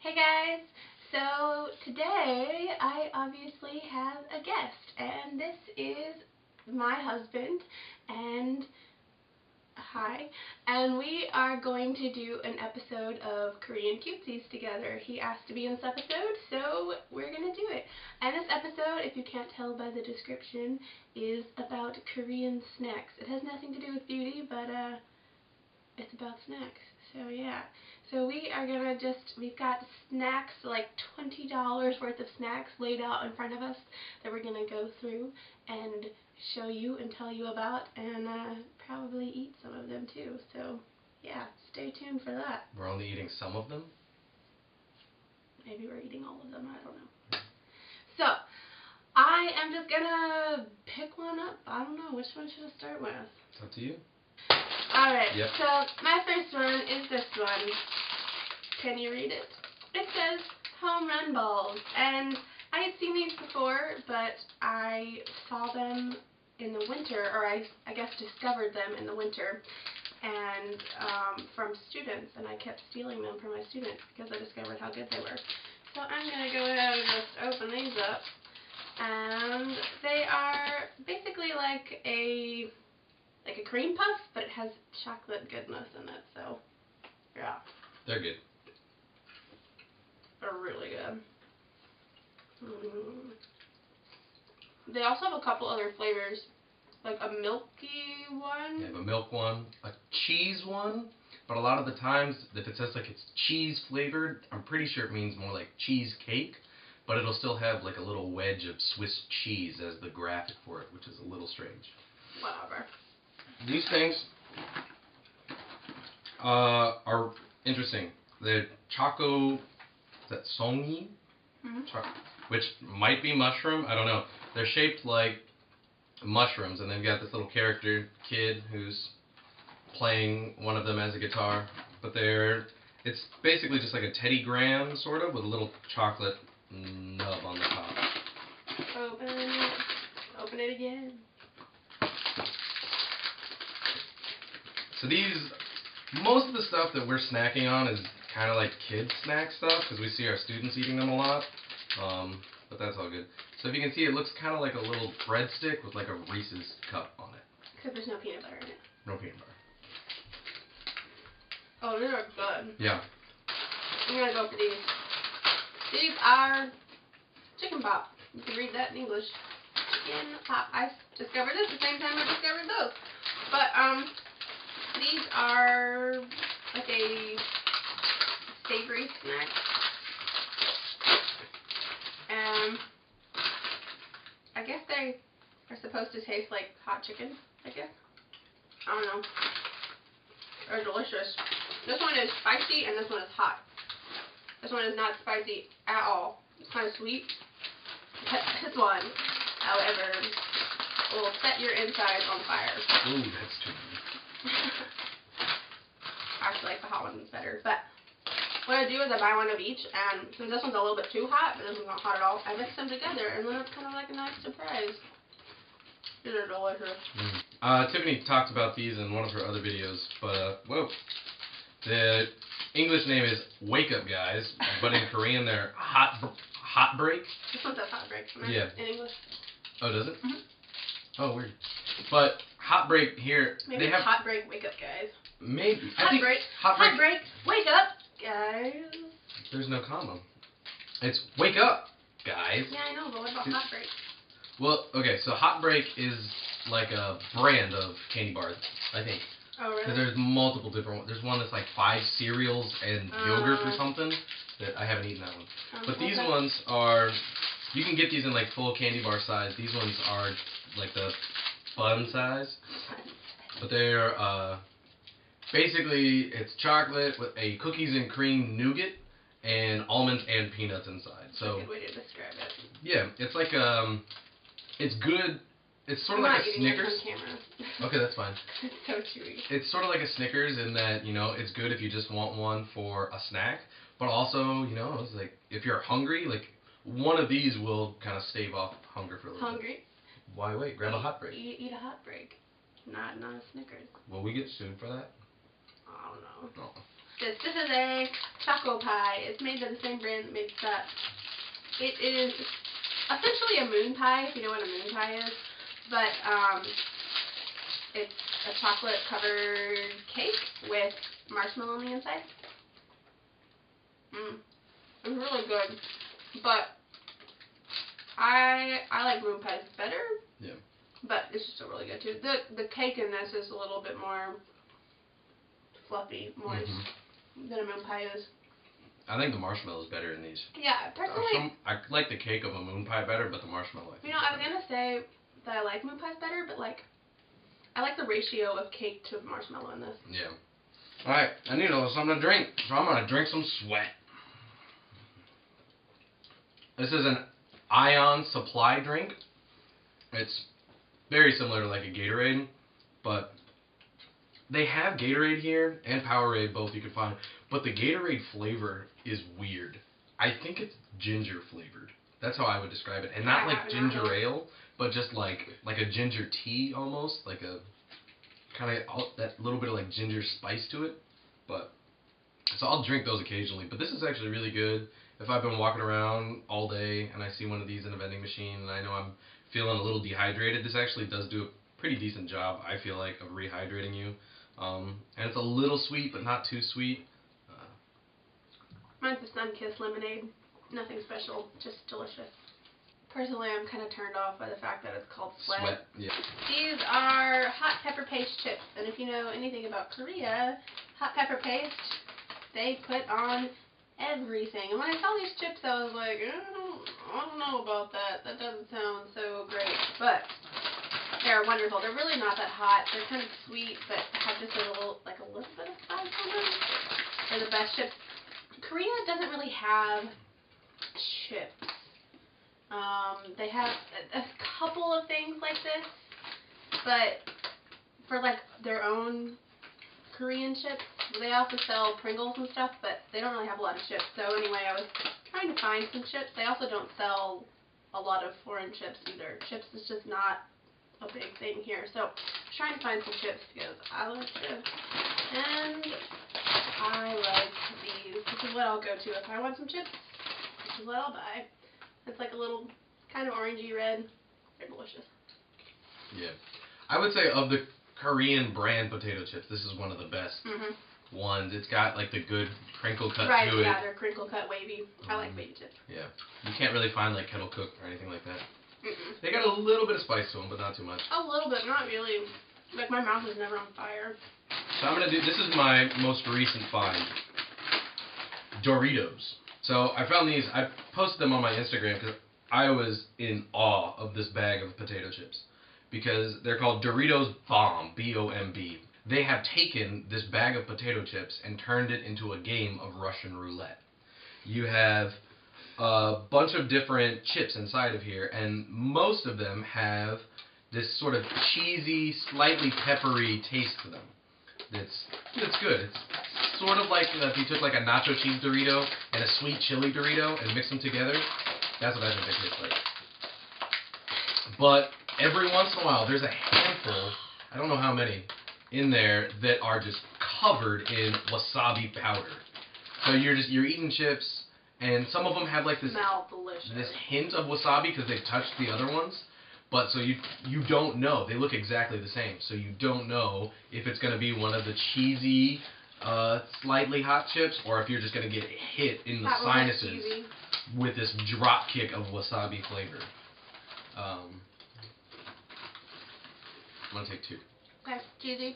Hey guys, so today I obviously have a guest, and this is my husband, and hi, and we are going to do an episode of Korean Cutesies together. He asked to be in this episode, so we're going to do it. And this episode, if you can't tell by the description, is about Korean snacks. It has nothing to do with beauty, but it's about snacks. So yeah. So we are gonna we've got snacks, like $20 worth of snacks laid out in front of us that we're gonna go through and show you and tell you about, and probably eat some of them too. So yeah, stay tuned for that. We're only eating some of them? Maybe we're eating all of them, I don't know. So I am just gonna pick one up. I don't know, which one should I start with? It's up to you. Alright, Yep. So my first one is this one. Can you read it? It says home run balls, and I had seen these before, but I saw them in the winter, or I guess discovered them in the winter, and from students, and I kept stealing them from my students because I discovered how good they were. So I'm going to go ahead and just open these up, and they are basically like a cream puff, but it has chocolate goodness in it, so yeah. They're good. They're really good. They also have a couple other flavors, like a milky one. They have a milk one, a cheese one, but a lot of the times, if it says like it's cheese flavored, I'm pretty sure it means more like cheesecake, but it'll still have like a little wedge of Swiss cheese as the graphic for it, which is a little strange. Whatever. These things are interesting. They're choco, is that songi? Which might be mushroom, I don't know. They're shaped like mushrooms, and they've got this little character kid who's playing one of them as a guitar. But it's basically just like a Teddy Graham, sort of, with a little chocolate nub on the top. Open it. Open it again. So most of the stuff that we're snacking on is kind of like kids snack stuff, because we see our students eating them a lot, but that's all good. So if you can see, it looks kind of like a little breadstick with like a Reese's cup on it. Except there's no peanut butter in it. No peanut butter. Oh, these are good. Yeah. I'm gonna go for these. These are chicken pop. You can read that in English. Chicken pop. I discovered this at the same time I discovered those. But, these are like a savory snack. And I guess they are supposed to taste like hot chicken, I guess. I don't know. They're delicious. This one is spicy and this one is hot. This one is not spicy at all. It's kind of sweet. This one, however, will set your insides on fire. Ooh, that's too much. I actually like the hot ones better, but what I do is I buy one of each, and since this one's a little bit too hot, but this one's not hot at all, I mix them together, and then it's kind of like a nice surprise. These are delicious. Tiffany talked about these in one of her other videos, but whoa. The English name is Wake Up Guys, but in Korean they're Hot Break. This one says Hot Break in English. Oh, does it? Mm-hmm. Oh, weird. But Hot Break here, maybe they have Hot Break Wake Up Guys. Maybe. Hot Break. Hot Break Wake Up Guys. There's no comma. It's Wake Up Guys. Yeah, I know, but what about Hot Break? Well, okay, so Hot Break is like a brand of candy bars, I think. Oh, really? Because there's multiple different ones. There's one that's like 5 cereals and yogurt or something. That I haven't eaten that one. But these ones are, you can get these in like full candy bar size. These ones are like the fun size. But they're, basically it's chocolate with a cookies and cream nougat and almonds and peanuts inside. So, that's a good way to describe it. Yeah, it's like, it's good. It's sort of like a Snickers. Okay, that's fine. It's so chewy. It's sort of like a Snickers in that, you know, it's good if you just want one for a snack, but also, you know, it's like if you're hungry, like one of these will kind of stave off hunger for a little bit. Hungry? Why wait? Grab a Hot Break. Eat a Hot Break. Not a Snickers. Will we get sued for that? I don't know. No. This is a choco pie. It's made by the same brand that makes that. It is essentially a moon pie, if you know what a moon pie is. But it's a chocolate covered cake with marshmallow on the inside. It's really good. But I like moon pies better. Yeah. But this is still really good too. The cake in this is a little bit more fluffy, moist than a moon pie is. I think the marshmallow is better in these. Yeah, personally. I like the cake of a moon pie better, but the marshmallow. I was gonna say that I like moon pies better, but like, I like the ratio of cake to marshmallow in this. Yeah. All right, I need a little something to drink, so I'm gonna drink some sweat. This is an Ion Supply drink. It's very similar to like a Gatorade, but they have Gatorade here and Powerade, both you can find. But the Gatorade flavor is weird. I think it's ginger flavored. That's how I would describe it, and not like ginger ale, but just like a ginger tea almost, like a kind of that little bit of like ginger spice to it. But so I'll drink those occasionally. But this is actually really good. If I've been walking around all day and I see one of these in a vending machine and I know I'm feeling a little dehydrated, this actually does do a pretty decent job, I feel like, of rehydrating you. And it's a little sweet, but not too sweet. Mine's the Sun-Kissed lemonade. Nothing special, just delicious. Personally, I'm kind of turned off by the fact that it's called Sweat. Yeah. These are hot pepper paste chips, and if you know anything about Korea, hot pepper paste, they put on everything. And when I saw these chips, I was like, I don't know about that. That doesn't sound so great. But they're wonderful. They're really not that hot. They're kind of sweet, but have just a little bit of spice on them. They're the best chips. Korea doesn't really have chips. They have a couple of things like this, but for like their own Korean chips, they also sell Pringles and stuff, but they don't really have a lot of chips. So anyway, I was trying to find some chips. They also don't sell a lot of foreign chips either. Chips is just not a big thing here. So I was trying to find some chips because I like chips. And I like these. This is what I'll go to if I want some chips. This is what I'll buy. It's like a little kind of orangey red. They're delicious. Yeah. I would say of the Korean brand potato chips, this is one of the best ones. It's got like the good crinkle cut to it. Yeah, they're crinkle cut wavy. I like wavy chips. Yeah. You can't really find like kettle cooked or anything like that. They got a little bit of spice to them, but not too much. A little bit, not really. Like my mouth is never on fire. So I'm gonna do, this is my most recent find. Doritos. So I found these, I posted them on my Instagram because I was in awe of this bag of potato chips. Because they're called Doritos Bomb, B-O-M-B. They have taken this bag of potato chips and turned it into a game of Russian roulette. You have a bunch of different chips inside of here, and most of them have this sort of cheesy, slightly peppery taste to them. It's good. It's sort of like if you took like a nacho cheese Dorito and a sweet chili Dorito and mixed them together. That's what I think they taste like. But every once in a while, there's a handful, I don't know how many, in there that are just covered in wasabi powder. So you're eating chips, and some of them have like this hint of wasabi because they've touched the other ones. But so you don't know. They look exactly the same. So you don't know if it's going to be one of the cheesy, slightly hot chips, or if you're just going to get hit in the sinuses with this drop kick of wasabi flavor. I'm going to take two. Okay, cheesy.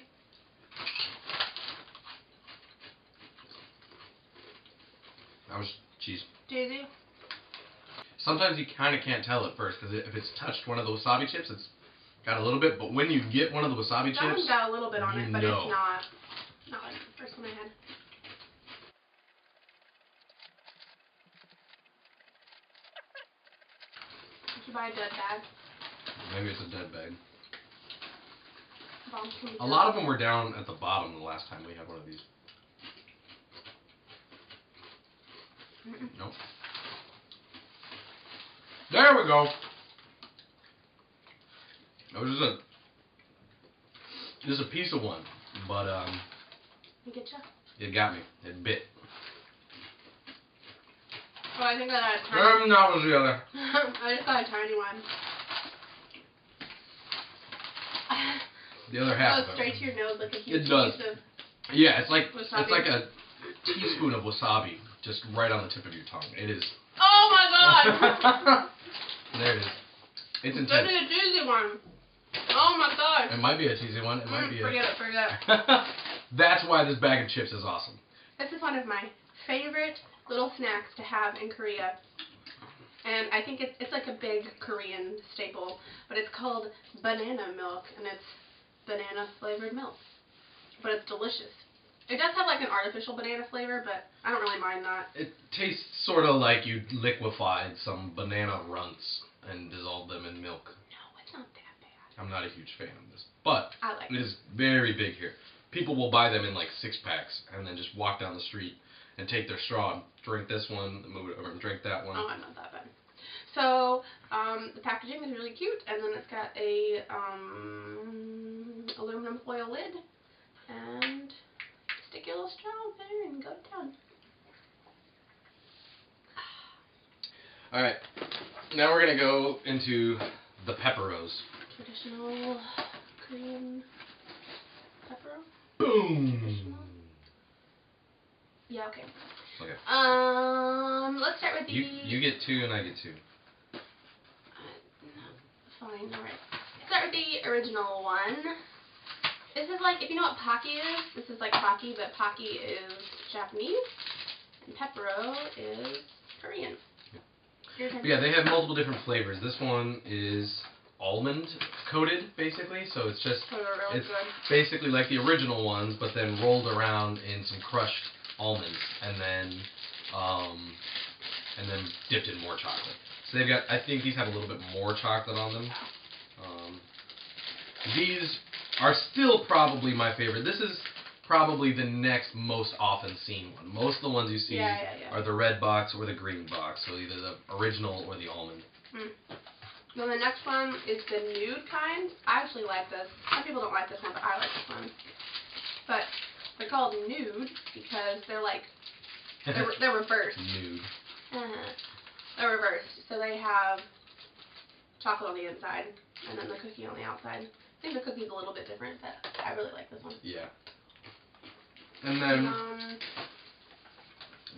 That was cheese. Cheesy. Sometimes you kind of can't tell at first, because if it's touched one of the wasabi chips, it's got a little bit, but when you get one of the wasabi chips, that one's got a little bit on it, but it's not like the first one I had. Did you buy a dead bag? Maybe it's a dead bag. Bombs can be a lot of them were down at the bottom the last time we had one of these. Nope. There we go. It was a piece of one, but You get ya? It got me. It bit. Oh, I think I got a tiny. That was the other. I just got a tiny one. The other half. It goes straight to your nose like a huge It does. piece of Yeah, it's like wasabi. it's like a teaspoon of wasabi just right on the tip of your tongue. It is. Oh my god! There it is. It's Give intense. me a cheesy one. Oh my god. It might be a cheesy one. It might be a. Forget it. That's why this bag of chips is awesome. This is one of my favorite little snacks to have in Korea. And I think it's like a big Korean staple. But it's called banana milk. And it's banana flavored milk. But it's delicious. It does have like an artificial banana flavor, but I don't really mind that. It tastes sort of like you liquefied some banana runts and dissolved them in milk. No, it's not that bad. I'm not a huge fan of this, but I like it is very big here. People will buy them in like 6-packs and then just walk down the street and take their straw and drink this one, move it over and drink that one. Oh, I'm not that bad. So, the packaging is really cute, and then it's got a aluminum foil lid, and stick your little straw there and go to town. Alright, now we're going to go into the pepperos. Traditional Korean pepper. Boom! Traditional. Yeah, okay. Okay. Let's start with the... You get 2 and I get 2. Fine, alright. Start with the original one. This is like, if you know what Pocky is, this is like Pocky, but Pocky is Japanese, and Pepero is Korean. Yeah, they have multiple different flavors. This one is almond coated, basically, so it's just, it's basically like the original ones, but then rolled around in some crushed almonds, and then dipped in more chocolate. So they've got, I think these have a little bit more chocolate on them. These are still probably my favorite. This is probably the next most often seen one. Most of the ones you see are the red box or the green box, so either the original or the almond. Then the next one is the nude kind. I actually like this. Some people don't like this one, but I like this one. But they're called nude because they're like, they're reversed. Nude. They're reversed. So they have chocolate on the inside and then the cookie on the outside. I think the cookie's a little bit different, but I really like this one. Yeah. And then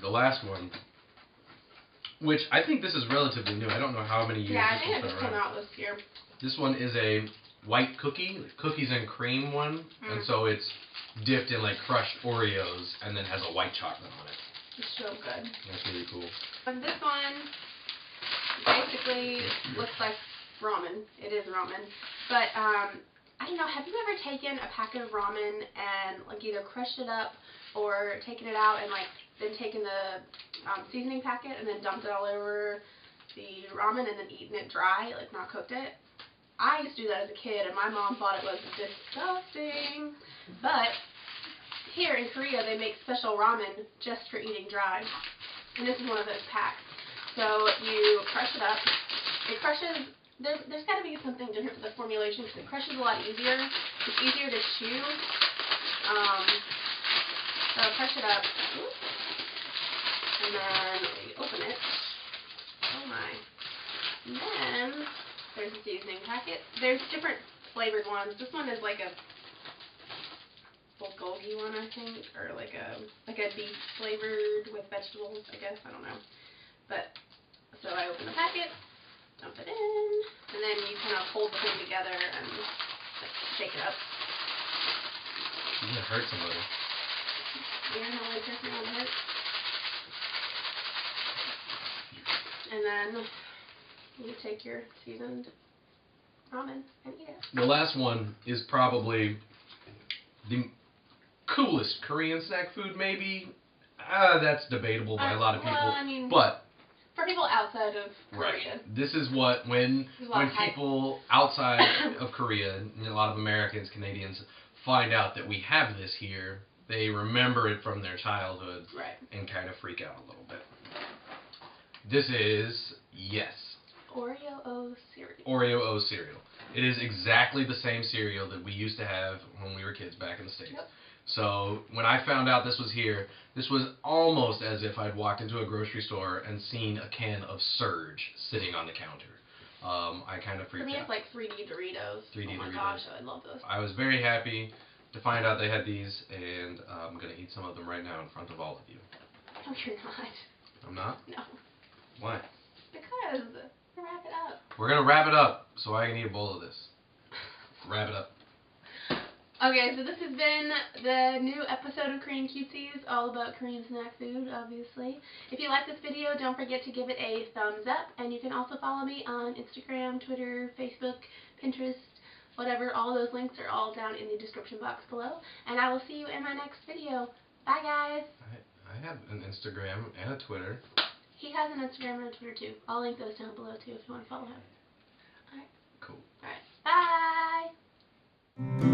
the last one, which I think this is relatively new. I don't know how many years I this think has it just been came around. out this year. This one is a white cookies and cream one, and so it's dipped in like crushed Oreos and then has a white chocolate on it. It's so good. That's really cool. And this one basically looks like ramen. It is ramen. But, I don't know, have you ever taken a packet of ramen and like either crushed it up or taken it out and like then taken the seasoning packet and then dumped it all over the ramen and then eaten it dry, like not cooked it? I used to do that as a kid and my mom thought it was disgusting. But here in Korea they make special ramen just for eating dry. And this is one of those packs. So you crush it up. It crushes, there's got to be something different with the formulation because it crushes a lot easier. It's easier to chew. So crush it up. And then we open it. Oh my. And then there's a seasoning packet. There's different flavored ones. This one is like a bulgogi one, I think, or like a beef flavored with vegetables, I guess. I don't know. But so I open the packet, dump it in, and then you kind of hold the thing together and shake it up. You're gonna hurt somebody. You're gonna really press me on the head. And then you take your seasoned ramen and eat it. The last one is probably the coolest Korean snack food, maybe. That's debatable by a lot of people. Well, I mean, but for people outside of Korea. Right. This is what, when people outside of Korea, and a lot of Americans, Canadians, find out that we have this here, they remember it from their childhood and kind of freak out a little bit. This is, yes, Oreo-O cereal. Oreo-O cereal. It is exactly the same cereal that we used to have when we were kids back in the States. Yep. So when I found out this was here, this was almost as if I'd walked into a grocery store and seen a can of Surge sitting on the counter. I kind of freaked out. For me, it's like 3D Doritos. 3D oh my Doritos. gosh, I love those. I was very happy to find out they had these, and I'm going to eat some of them right now in front of all of you. No, you're not. I'm not? No. Why? Because. Wrap it up. We're going to wrap it up so I can eat a bowl of this. Wrap it up. Okay, so this has been the new episode of Korean Cutesies, all about Korean snack food, obviously. If you like this video, don't forget to give it a thumbs up, and you can also follow me on Instagram, Twitter, Facebook, Pinterest, whatever. All those links are all down in the description box below, and I will see you in my next video. Bye, guys! I have an Instagram and a Twitter. He has an Instagram and a Twitter, too. I'll link those down below, too, if you want to follow him. Alright. Cool. Alright. Bye!